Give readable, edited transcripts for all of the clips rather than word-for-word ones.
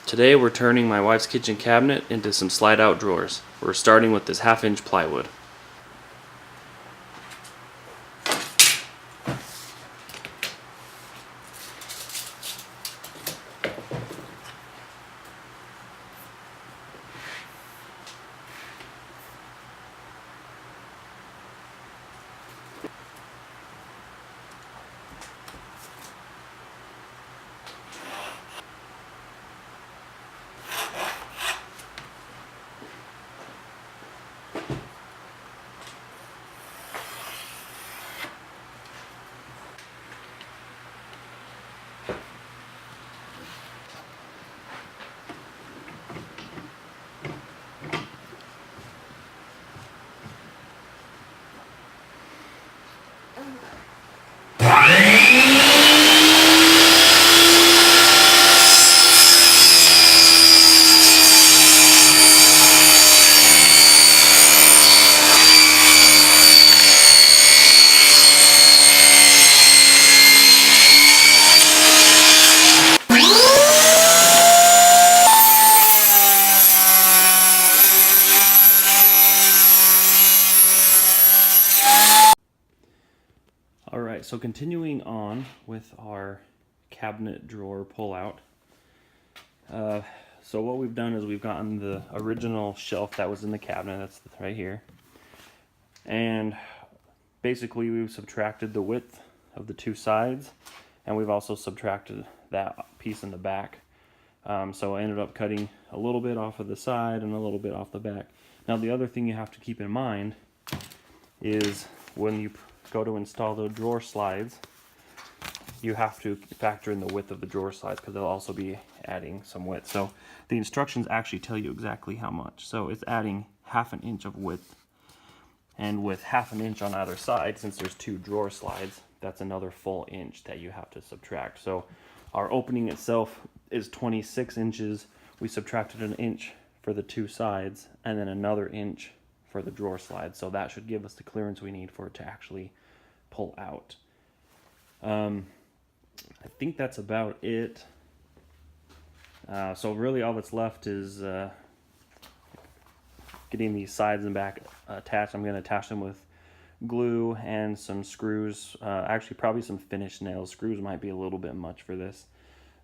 Today we're turning my wife's kitchen cabinet into some slide-out drawers. We're starting with this half-inch plywood. Alright, so continuing on with our cabinet drawer pull-out. So what we've done is we've gotten the original shelf that was in the cabinet, that's right here. And basically we've subtracted the width of the two sides, and we've also subtracted that piece in the back. So I ended up cutting a little bit off of the side and a little bit off the back. Now the other thing you have to keep in mind is when you go to install the drawer slides, you have to factor in the width of the drawer slides because they'll also be adding some width. So the instructions actually tell you exactly how much. So it's adding 1/2 inch of width, and with 1/2 inch on either side, since there's two drawer slides, that's another full inch that you have to subtract. So our opening itself is 26 inches. We subtracted 1 inch for the two sides and then another inch for the drawer slide. So that should give us the clearance we need for it to actually pull out. I think that's about it. So really all that's left is getting these sides and back attached. I'm going to attach them with glue and some screws. Actually probably some finished nails. Screws might be a little bit much for this.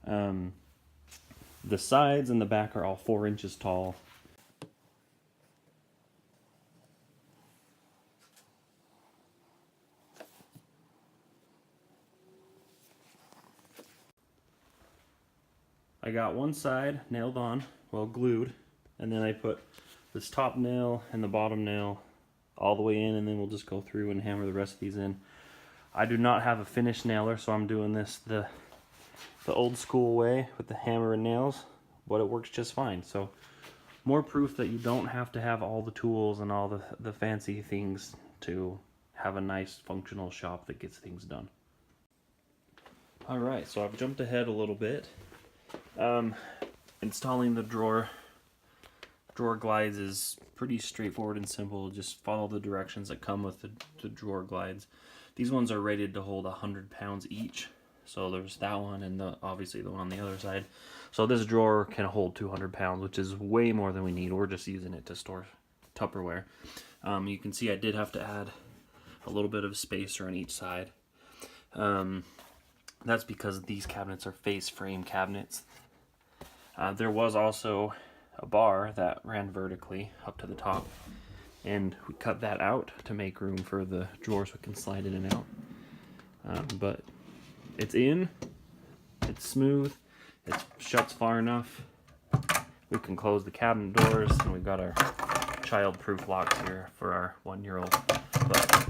The sides and the back are all 4 inches tall. I got one side nailed on, well glued, and then I put this top nail and the bottom nail all the way in, and then we'll just go through and hammer the rest of these in. I do not have a finish nailer, so I'm doing this the old school way with the hammer and nails, but it works just fine. So more proof that you don't have to have all the tools and all the fancy things to have a nice functional shop that gets things done. Alright, so I've jumped ahead a little bit. Installing the drawer glides is pretty straightforward and simple. Just follow the directions that come with the drawer glides. These ones are rated to hold 100 pounds each. So there's that one and obviously the one on the other side. So this drawer can hold 200 pounds, which is way more than we need. We're just using it to store Tupperware. You can see I did have to add a little bit of spacer on each side. That's because these cabinets are face frame cabinets. There was also a bar that ran vertically up to the top, and we cut that out to make room for the drawers we can slide in and out. But it's in, it's smooth, it shuts far enough. We can close the cabinet doors, and we've got our child-proof locks here for our 1-year-old. But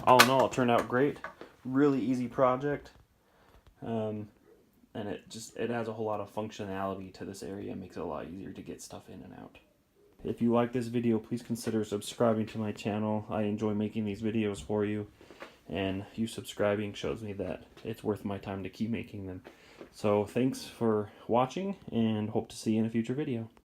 all in all, it turned out great. Really easy project. And it adds a whole lot of functionality to this area. It makes it a lot easier to get stuff in and out. If you like this video, please consider subscribing to my channel. I enjoy making these videos for you, and you subscribing shows me that it's worth my time to keep making them. So thanks for watching, and hope to see you in a future video.